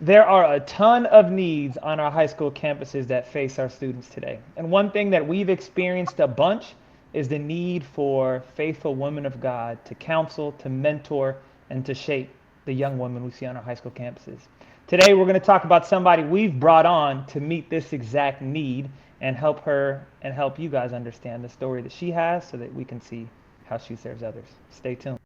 There are a ton of needs on our high school campuses that face our students today. And one thing that we've experienced a bunch is the need for faithful women of God to counsel, to mentor, and to shape the young women we see on our high school campuses. Today, we're going to talk about somebody we've brought on to meet this exact need and help her and help you guys understand the story that she has so that we can see how she serves others. Stay tuned.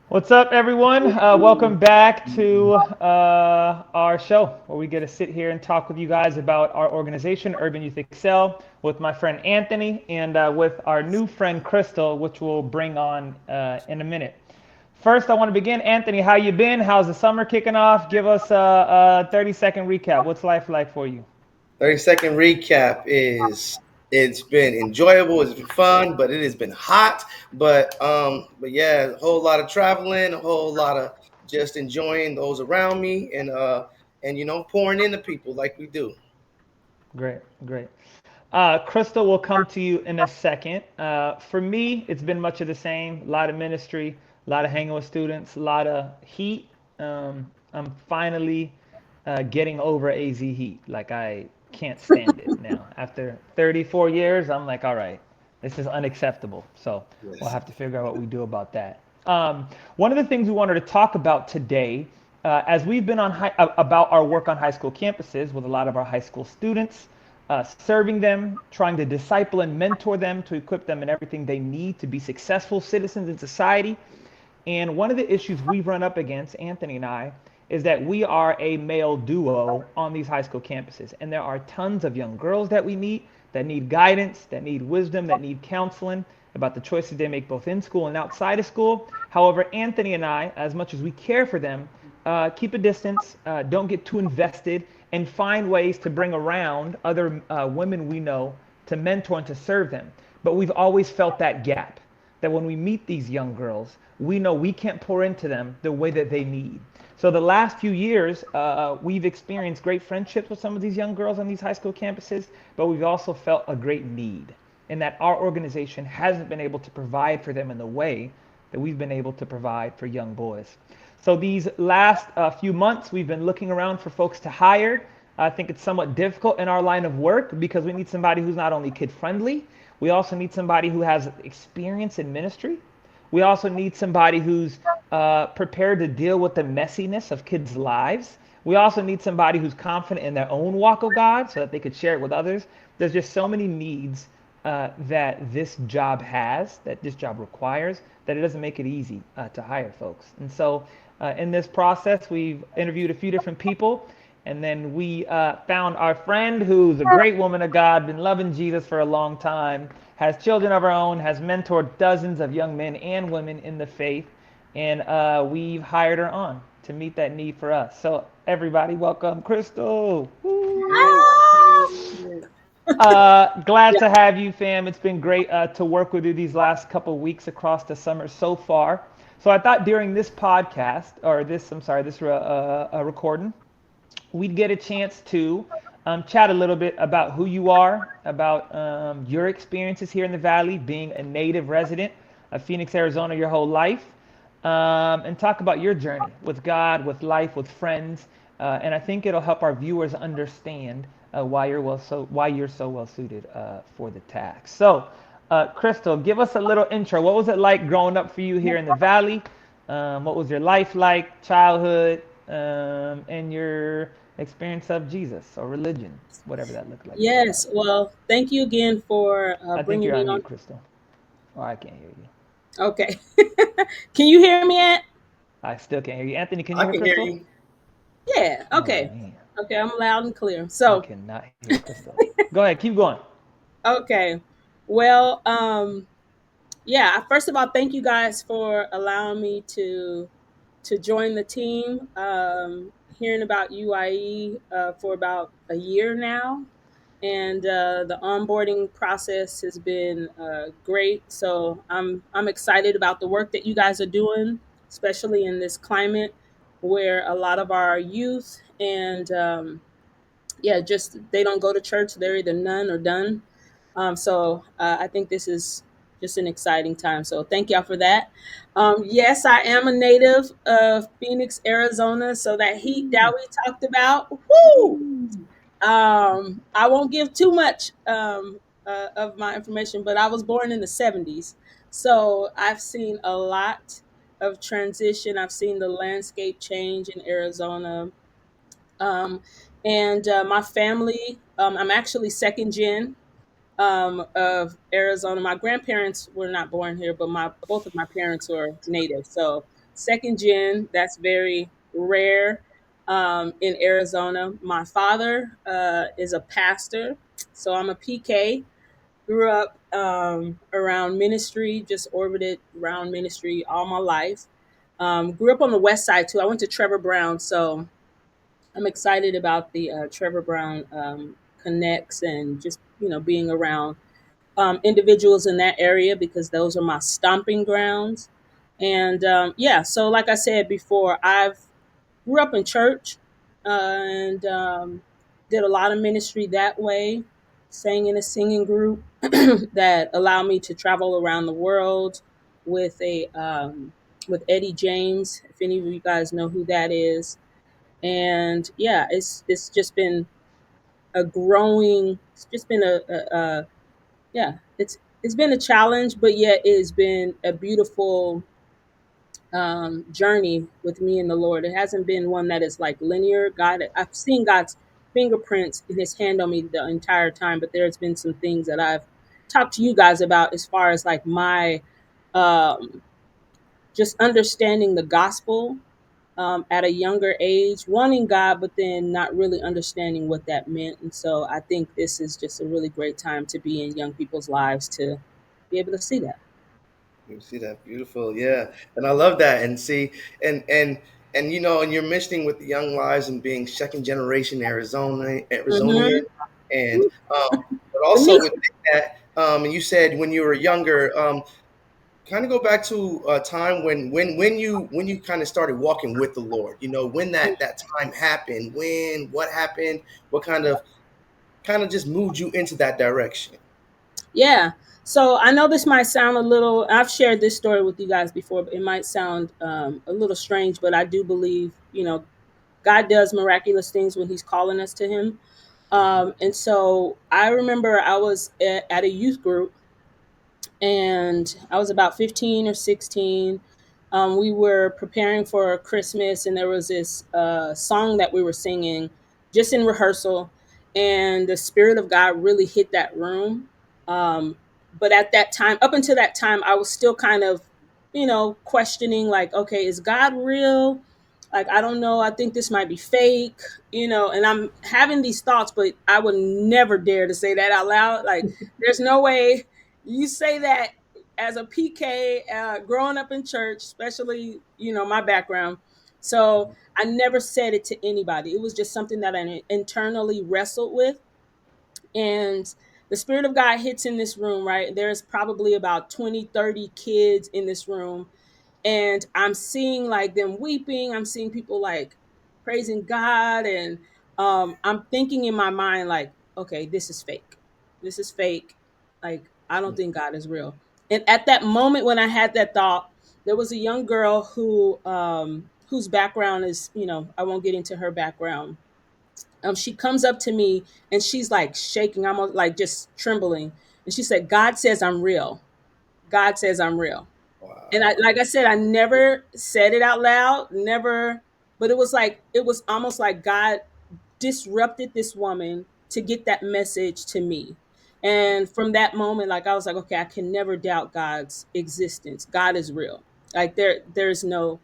What's up, everyone? Welcome back to our show where we get to sit here and talk with you guys about our organization, Urban Youth Excel, with my friend Anthony and with our new friend Crystal, which we'll bring on in a minute. First, I want to begin. Anthony, how you been? How's the summer kicking off? Give us a 30-second recap. What's life like for you? 30-second recap is it's been enjoyable, it's been fun, but it has been hot. But yeah, a whole lot of traveling, a whole lot of just enjoying those around me and pouring into people like we do. Great, great. Crystal will come to you in a second. For me, it's been much of the same. A lot of ministry, a lot of hanging with students, a lot of heat. I'm finally getting over AZ heat. Like I can't stand it now. After 34 years, I'm like, all right, this is unacceptable. So we'll Yes. have to figure out what we do about that. One of the things we wanted to talk about today, as we've been on about our work on high school campuses with a lot of our high school students, serving them, trying to disciple and mentor them to equip them in everything they need to be successful citizens in society. And one of the issues we've run up against, Anthony and I, is that we are a male duo on these high school campuses. And there are tons of young girls that we meet that need guidance, that need wisdom, that need counseling about the choices they make both in school and outside of school. However, Anthony and I, as much as we care for them, keep a distance, don't get too invested, and find ways to bring around other women we know to mentor and to serve them. But we've always felt that gap, that when we meet these young girls, we know we can't pour into them the way that they need. So the last few years, we've experienced great friendships with some of these young girls on these high school campuses, but we've also felt a great need in that our organization hasn't been able to provide for them in the way that we've been able to provide for young boys. So these last few months, we've been looking around for folks to hire. I think it's somewhat difficult in our line of work because we need somebody who's not only kid friendly, we also need somebody who has experience in ministry. We also need somebody who's prepared to deal with the messiness of kids' lives. We also need somebody who's confident in their own walk of God so that they could share it with others. There's just so many needs that this job has, that this job requires, that it doesn't make it easy to hire folks. And so in this process, we've interviewed a few different people. And then we found our friend who's a great woman of God, been loving Jesus for a long time, has children of her own, has mentored dozens of young men and women in the faith. And we've hired her on to meet that need for us. So, everybody, welcome Crystal. Woo. Glad Yeah. to have you, fam. It's been great to work with you these last couple weeks across the summer so far. So, I thought during this podcast, or this, I'm sorry, this recording, we'd get a chance to chat a little bit about who you are, about your experiences here in the Valley, being a native resident of Phoenix, Arizona, your whole life, and talk about your journey with God, with life, with friends. And I think it'll help our viewers understand why you're so well suited for the task. So, Crystal, give us a little intro. What was it like growing up for you here in the Valley? What was your life like, childhood, and your experience of Jesus or religion, whatever that looked like for you? Yes. Well, thank you again for I think bringing you're me on on. mute, Crystal. Oh, I can't hear you. Okay. Can you hear me, Ant? I still can't hear you. Anthony, can you I hear can hear Crystal? you. Yeah. Oh, Okay. man. Okay. I'm loud and clear. I So, cannot hear Crystal. Go ahead, keep going. okay. Well, yeah. First of all, thank you guys for allowing me to join the team. Hearing about UIE for about a year now, and the onboarding process has been great. So I'm excited about the work that you guys are doing, especially in this climate where a lot of our youth and yeah, just they don't go to church. They're either none or done. So I think this is just an exciting time. So thank y'all for that. Yes, I am a native of Phoenix, Arizona. So that heat that we talked about, whoo! I won't give too much of my information, but I was born in the 70s. So I've seen a lot of transition. I've seen the landscape change in Arizona. Um, and my family, I'm actually second gen of Arizona. My grandparents were not born here, but my both of my parents were native. So second gen, that's very rare in Arizona. My father is a pastor, so I'm a PK. Grew up around ministry, just orbited around ministry all my life. Grew up on the west side too. I went to Trevor Brown, so I'm excited about the Trevor Brown connects and just being around individuals in that area because those are my stomping grounds. And yeah, so like I said before, I've grew up in church and did a lot of ministry that way. Sang in a singing group that allowed me to travel around the world with a with Eddie James. If any of you guys know who that is, and yeah, it's just been a growing. It's just been a yeah, it's been a challenge, but yet it has been a beautiful journey with me and the Lord. It hasn't been one that is like linear. God, I've seen God's fingerprints in His hand on me the entire time, but there's been some things that I've talked to you guys about as far as like my um, just understanding the gospel at a younger age, wanting God, but then not really understanding what that meant. And so I think this is just a really great time to be in young people's lives to be able to see that. You see that beautiful, yeah, and I love that. And see, and and you're mentioning with the young lives and being second generation Arizonian, Mm-hmm. and but The also meat. with that, and you said when you were younger, kind of go back to a time when you kind of started walking with the Lord. You know, when that time happened, what happened, what kind of just moved you into that direction. Yeah. So I know this might sound a little, I've shared this story with you guys before, but it might sound a little strange, but I do believe, God does miraculous things when He's calling us to Him. And so I remember I was at a youth group and I was about 15 or 16. We were preparing for Christmas, and there was this song that we were singing just in rehearsal, and the Spirit of God really hit that room. Um, but at that time, up until that time, I was still kind of, questioning, like, okay, is God real? Like, I don't know. I think this might be fake, and I'm having these thoughts, but I would never dare to say that out loud. Like, there's no way you say that as a PK, growing up in church, especially my background. So I never said it to anybody. It was just something that I internally wrestled with, and the Spirit of God hits in this room. Right, there's probably about 20, 30 kids in this room, and I'm seeing like them weeping. I'm seeing people like praising God, and I'm thinking in my mind like, okay, this is fake. This is fake. Like, I don't think God is real. And at that moment when I had that thought, there was a young girl whose background is, I won't get into her background. She comes up to me and she's like shaking, almost like just trembling, and she said, "God says I'm real. God says I'm real." And I, Wow. like I said, I never said it out loud, never, but it was almost like God disrupted this woman to get that message to me. And from that moment, like I was like, okay, I can never doubt God's existence. God is real. Like there's no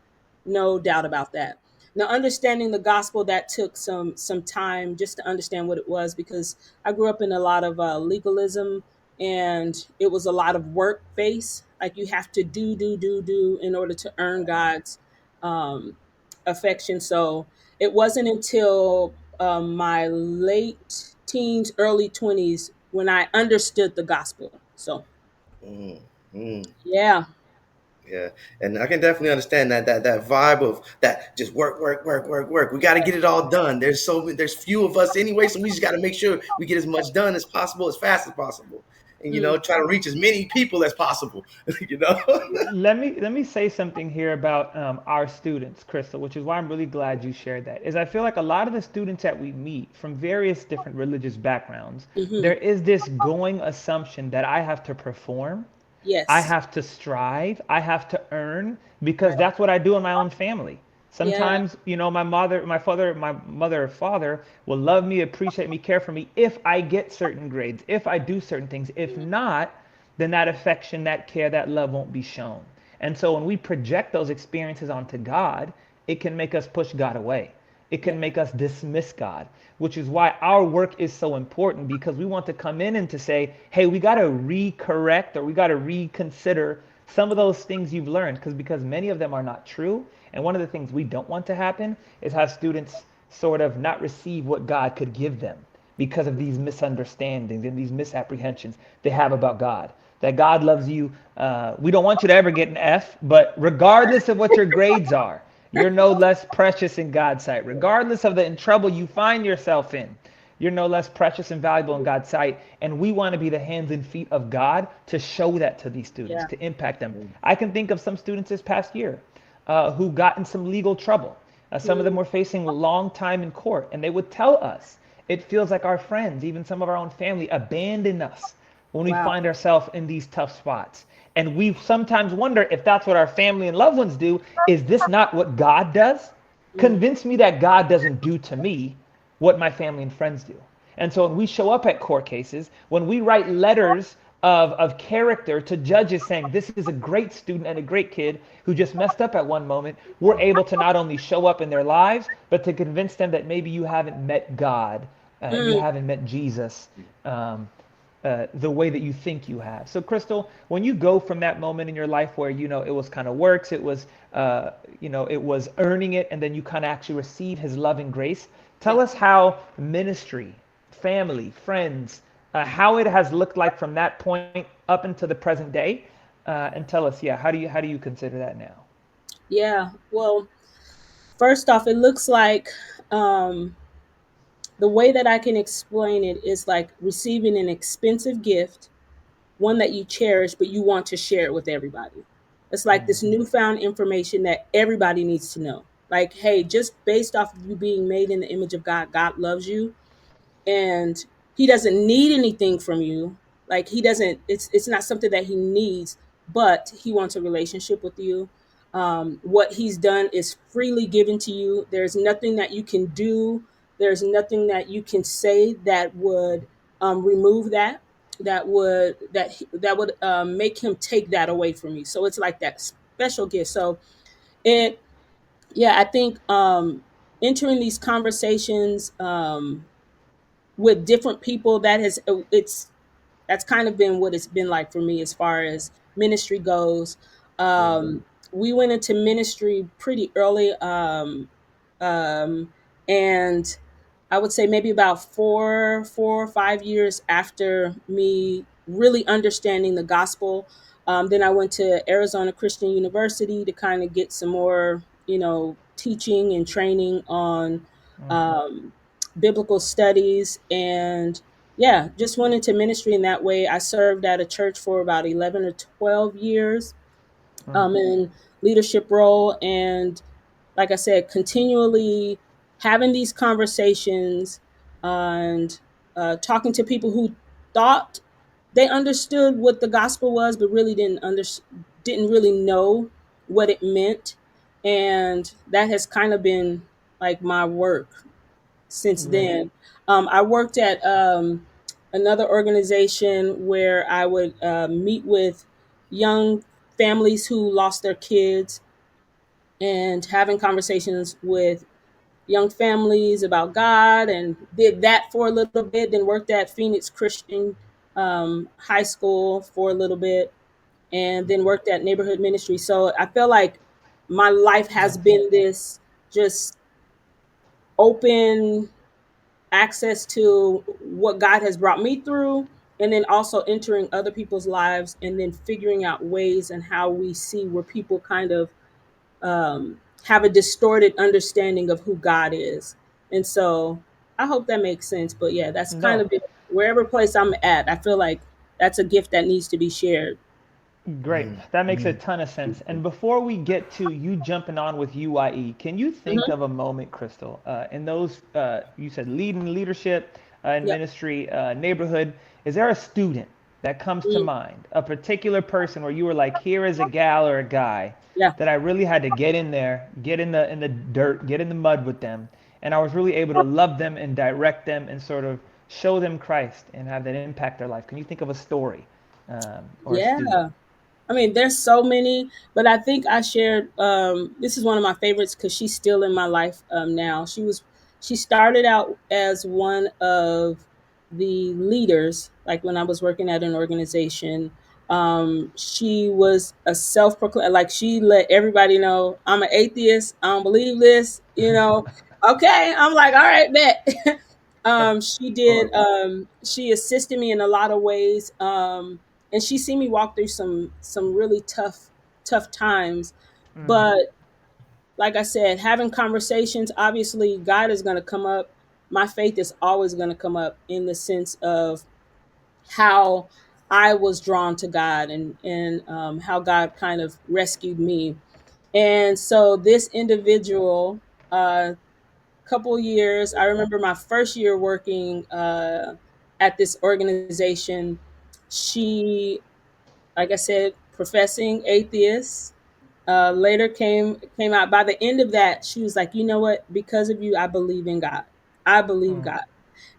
doubt about that. Now, understanding the gospel, that took some time just to understand what it was, because I grew up in a lot of legalism, and it was a lot of work based. Like, you have to do in order to earn God's um, affection. So it wasn't until my late teens, early 20s when I understood the gospel. So Mm, mm. yeah. Yeah, and I can definitely understand that vibe of that just work, work, work, work, work. We got to get it all done. There's few of us anyway, so we just got to make sure we get as much done as possible, as fast as possible, and Mm, try to reach as many people as possible. you know. Let me say something here about our students, Crystal, which is why I'm really glad you shared that. Is I feel like a lot of the students that we meet from various different religious backgrounds, hmm. there is this going assumption that I have to perform, I Yes. have to strive, I have to earn, because Right. that's what I do in my own family. Yeah. Sometimes, my mother or father will love me, appreciate me, care for me if I get certain grades, if I do certain things. If not, then that affection, that care, that love won't be shown. And so when we project those experiences onto God, it can make us push God away. It Yeah. can make us dismiss God, which is why our work is so important, because we want to come in and to say, hey, we got to recorrect or we got to reconsider some of those things you've learned, because many of them are not true. And one of the things we don't want to happen is have students sort of not receive what God could give them because of these misunderstandings and these misapprehensions they have about God. That God loves you. We don't want you to ever get an F, but regardless of what your grades are, you're no less precious in God's sight. Regardless of the trouble you find yourself in, you're no less precious and valuable in God's sight. And we want to be the hands and feet of God to show that to these students, Yeah. to impact them. I can think of some students this past year who got in some legal trouble. Some of them Mm, were facing a long time in court, and they would tell us it feels like our friends, even some of our own family, abandon us when we wow. find ourselves in these tough spots. And we sometimes wonder if that's what our family and loved ones do. Is this not what God does? Mm, Convince me that God doesn't do to me what my family and friends do. And so when we show up at court cases, when we write letters of character to judges saying this is a great student and a great kid who just messed up at one moment, we're able to not only show up in their lives, but to convince them that maybe you haven't met God, you mm. haven't met Jesus um, the way that you think you have. So, Crystal, when you go from that moment in your life where it was kind of works, it was it was earning it, and then you kind of actually receive His love and grace. Yeah. Tell us how ministry, family, friends, how it has looked like from that point up until the present day, and tell us, yeah, how do you consider that now? Yeah. Well, first off, it looks like um, the way that I can explain it is like receiving an expensive gift, one that you cherish, but you want to share it with everybody. It's like this newfound information that everybody needs to know. Like, hey, just based off of you being made in the image of God, God loves you, and He doesn't need anything from you. Like He doesn't. It's not something that He needs, but He wants a relationship with you. What He's done is freely given to you. There's nothing that you can do. There's nothing that you can say that would remove that. That would make Him take that away from you. So it's like that special gift. So it, yeah, I think entering these conversations with different people, it's that's kind of been what it's been like for me as far as ministry goes. um we went into ministry pretty early, um and I would say maybe about 4 or 5 years after me really understanding the gospel. Then I went to Arizona Christian University to kind of get some more, teaching and training on um, biblical studies. And yeah, just went into ministry in that way. I served at a church for about 11 or 12 years in leadership role. And like I said, continually having these conversations and talking to people who thought they understood what the gospel was, but really didn't really know what it meant. And that has kind of been like my work since Right. then. I worked at another organization where I would meet with young families who lost their kids and having conversations with young families about God, and did that for a little bit. Then worked at Phoenix Christian High School for a little bit, and then worked at neighborhood ministry. So I feel like my life has Nice. been this just open access to what God has brought me through, and then also entering other people's lives and then figuring out ways and how we see where people kind of have a distorted understanding of who God is. And so I hope that makes sense. But yeah, that's kind No. of it. Wherever place I'm at, I feel like that's a gift that needs to be shared. Great. Mm, That makes a mm. ton of sense. And before we get to you jumping on with UIE, can you think Hmm. of a moment, Crystal, in those, you said leading leadership in Yep. ministry, neighborhood, is there a student that comes to Mm. mind, a particular person where you were like, here is a gal or a guy Yeah. that I really had to get in there, get in the dirt, get in the mud with them, and I was really able to love them and direct them and sort of show them Christ and have that impact their life? Can you think of a story or a student? Yeah. I mean, there's so many, but I think I shared. This is one of my favorites because she's still in my life now. She started out as one of the leaders, like when I was working at an organization. She was a self-proclaimed, like she let everybody know, I'm an atheist. I don't believe this. Okay, I'm like, all right, bet. She did. She assisted me in a lot of ways. And she seen me walk through some really tough times, but like I said, having conversations, obviously God is going to come up. My faith is always going to come up in the sense of how I was drawn to God, and how God kind of rescued me. And so this individual, couple years, I remember my first year working at this organization. She, like I said, professing atheist. Later came out. By the end of that, she was like, you know what? Because of you, I believe in God. I believe God.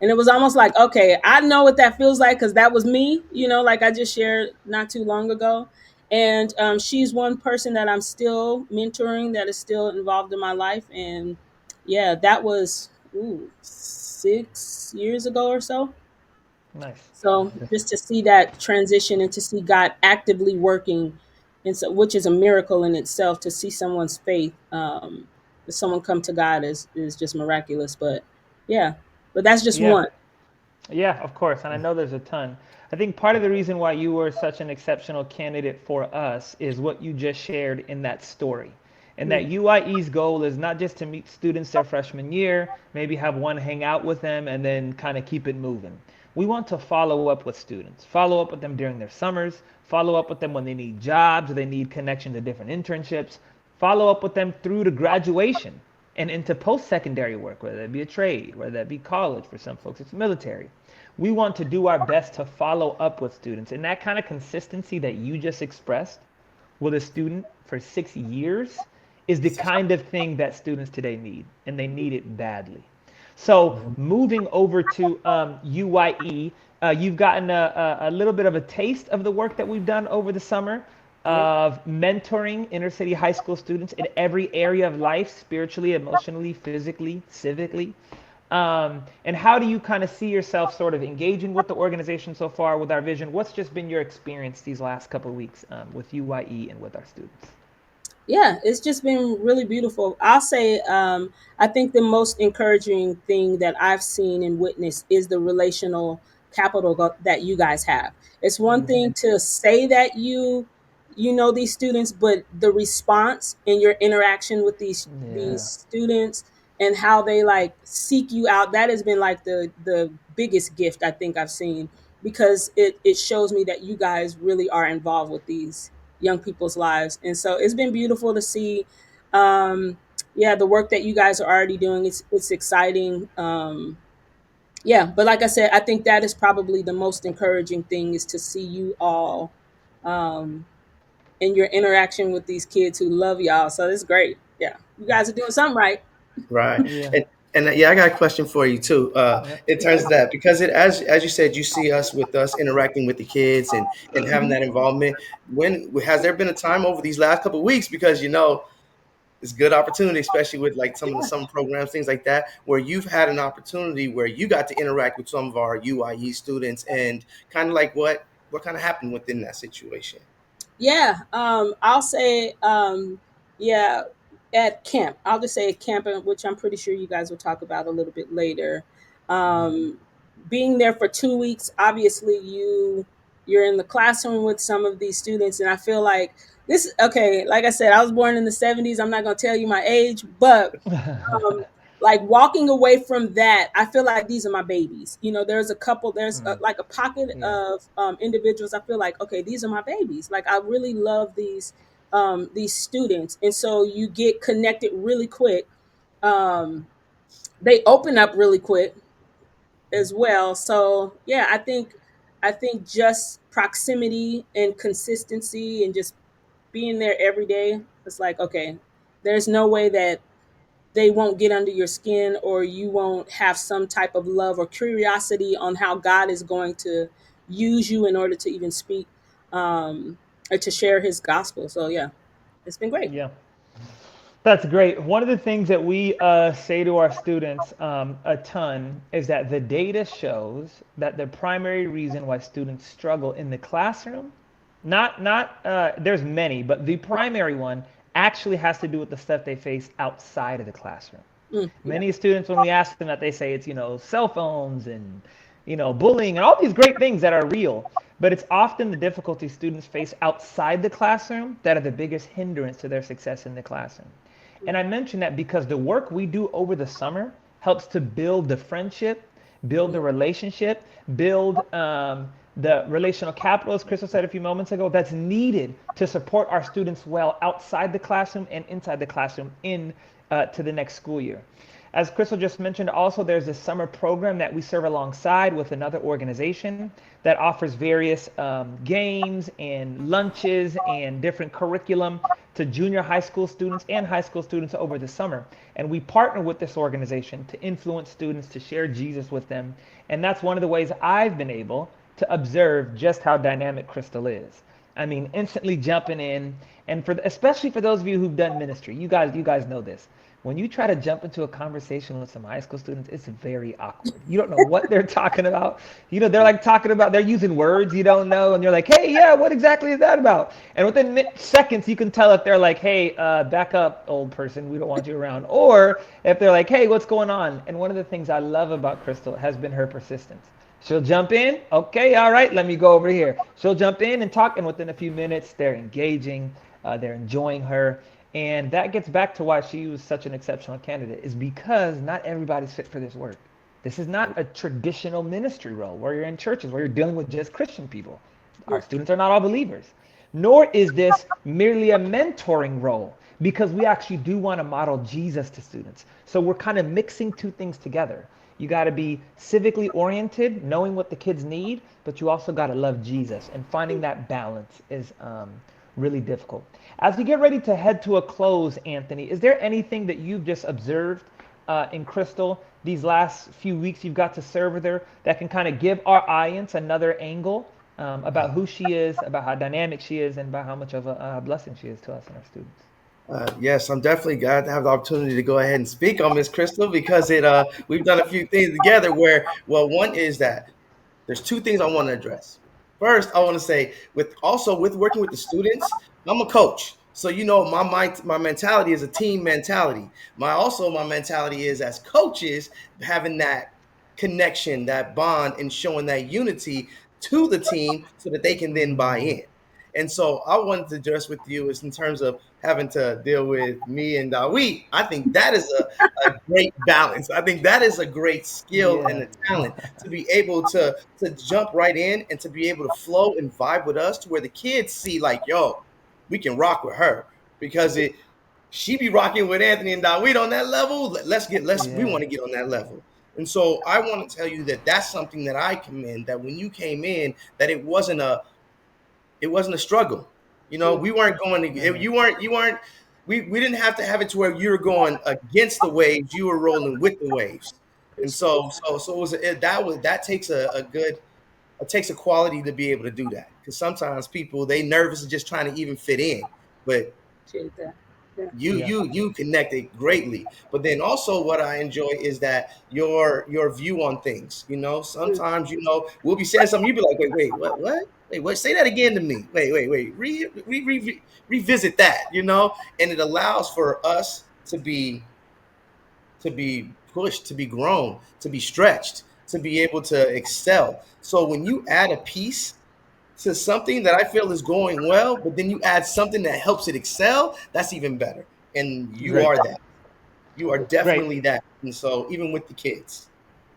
And it was almost like, okay, I know what that feels like because that was me. Like I just shared not too long ago. And she's one person that I'm still mentoring, that is still involved in my life. And yeah, that was 6 years ago or so. Nice. So just to see that transition and to see God actively working, and so which is a miracle in itself. To see someone's faith, someone come to God is just miraculous. But yeah, but that's just Yeah. one. Yeah, of course. And I know there's a ton. I think part of the reason why you were such an exceptional candidate for us is what you just shared in that story. And that Mm. UIE's goal is not just to meet students their freshman year, maybe have one hang out with them, and then kind of keep it moving. We want to follow up with students, follow up with them during their summers, follow up with them when they need jobs or they need connection to different internships, follow up with them through to graduation and into post-secondary work, whether that be a trade, whether that be college. For some folks, it's military. We want to do our best to follow up with students. And that kind of consistency that you just expressed with a student for 6 years is the kind of thing that students today need, and they need it badly. So moving over to UYE, you've gotten a little bit of a taste of the work that we've done over the summer Yep. of mentoring inner city high school students in every area of life, spiritually, emotionally, physically, civically. And how do you kind of see yourself sort of engaging with the organization so far with our vision? What's just been your experience these last couple of weeks with UYE and with our students? Yeah, it's just been really beautiful. I'll say, I think the most encouraging thing that I've seen and witnessed is the relational capital that you guys have. It's one thing to say that you know these students, but the response in your interaction with these Yeah. students and how they like seek you out, that has been like the biggest gift I think I've seen, because it shows me that you guys really are involved with these young people's lives. And so it's been beautiful to see, um, yeah, the work that you guys are already doing. It's exciting. Yeah, but like I said, I think that is probably the most encouraging thing, is to see you all, um, in your interaction with these kids who love y'all. So it's great. Yeah, you guys are doing something right. Right. Yeah. And yeah, I got a question for you too. Yep. In terms of that, because it, as you said, you see us with us interacting with the kids and having that involvement. When has there been a time over these last couple of weeks, because it's a good opportunity, especially with like some of the Yeah. summer programs, things like that, where you've had an opportunity where you got to interact with some of our UIE students, and kind of like what kind of happened within that situation? Yeah, I'll say, yeah, at camp. I'll just say at camp, which I'm pretty sure you guys will talk about a little bit later. Um, being there for 2 weeks, obviously you're in the classroom with some of these students, and I feel like this. Okay, like I said, I was born in the '70s. I'm not gonna tell you my age, but like walking away from that, I feel like these are my babies. There's a couple. There's like a pocket Yeah. of individuals. I feel like, okay, these are my babies. Like I really love these students, and so you get connected really quick. Um, they open up really quick as well. So yeah, I think just proximity and consistency and just being there every day. It's like, okay, there's no way that they won't get under your skin, or you won't have some type of love or curiosity on how God is going to use you in order to even speak, or to share his gospel. So yeah, it's been great. Yeah. That's great. One of the things that we say to our students a ton is that the data shows that the primary reason why students struggle in the classroom, not there's many, but the primary one actually has to do with the stuff they face outside of the classroom. Yeah. Many students, when we ask them that, they say it's, cell phones and, bullying and all these great things that are real. But it's often the difficulties students face outside the classroom that are the biggest hindrance to their success in the classroom. And I mention that because the work we do over the summer helps to build the friendship, build the relationship, build the relational capital, as Crystal said a few moments ago, that's needed to support our students well outside the classroom and inside the classroom to the next school year. As Crystal just mentioned, also there's a summer program that we serve alongside with another organization that offers various games and lunches and different curriculum to junior high school students and high school students over the summer. And we partner with this organization to influence students to share Jesus with them. And that's one of the ways I've been able to observe just how dynamic Crystal is. I mean, instantly jumping in, and especially for those of you who've done ministry, you guys know this. When you try to jump into a conversation with some high school students, it's very awkward. You don't know what they're talking about. They're like they're using words you don't know, and you're like, hey, yeah, what exactly is that about? And within seconds, you can tell if they're like, hey, back up, old person, we don't want you around. Or if they're like, hey, what's going on? And one of the things I love about Crystal has been her persistence. She'll jump in. Okay, all right, let me go over here. She'll jump in and talk, and within a few minutes, they're engaging, they're enjoying her. And that gets back to why she was such an exceptional candidate, is because not everybody's fit for this work. This is not a traditional ministry role where you're in churches, where you're dealing with just Christian people. Our students are not all believers. Nor is this merely a mentoring role, because we actually do want to model Jesus to students. So we're kind of mixing two things together. You got to be civically oriented, knowing what the kids need, but you also got to love Jesus. And finding that balance is really difficult. As we get ready to head to a close, Anthony, is there anything that you've just observed in Crystal these last few weeks you've got to serve with her that can kind of give our audience another angle about who she is, about how dynamic she is, and about how much of a blessing she is to us and our students? Yes, I'm definitely glad to have the opportunity to go ahead and speak on Miss Crystal, because we've done a few things together where, well, one is that there's two things I want to address. First, I want to say with working with the students, I'm a coach. So my mentality is a team mentality. My mentality is, as coaches, having that connection, that bond, and showing that unity to the team so that they can then buy in. And so I wanted to address with you is in terms of having to deal with me and Dawit. I think that is a great balance. I think that is a great skill and a talent to be able to jump right in and to be able to flow and vibe with us, to where the kids see like, yo, we can rock with her, because she be rocking with Anthony and Dawit on that level. We want to get on that level. And so I want to tell you that that's something that I commend, that when you came in, that it wasn't a struggle. We weren't going to, we didn't have to have it to where you were going against the waves, you were rolling with the waves. And so that takes it takes a quality to be able to do that. Because sometimes people, they nervous and just trying to even fit in, but you connected greatly. But then also what I enjoy is that your view on things. Sometimes we'll be saying something, you'll be like, wait, what? Wait, what? Say that again to me. Wait. Revisit that. And it allows for us to be pushed, to be grown, to be stretched. to be able to excel. So when you add a piece to something that I feel is going well, but then you add something that helps it excel, that's even better. And you Great. are that. You are Great. definitely that. And so even with the kids.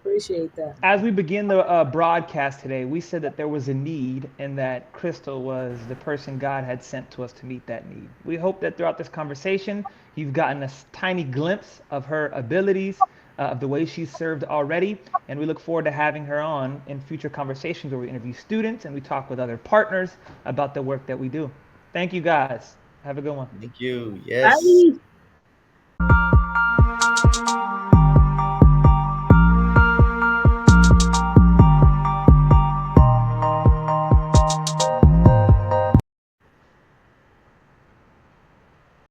Appreciate that. As we begin the broadcast today, we said that there was a need and that Crystal was the person God had sent to us to meet that need. We hope that throughout this conversation, you've gotten a tiny glimpse of her abilities, of the way she's served already. And we look forward to having her on in future conversations where we interview students and we talk with other partners about the work that we do. Thank you, guys. Have a good one. Thank you. Yes. Bye.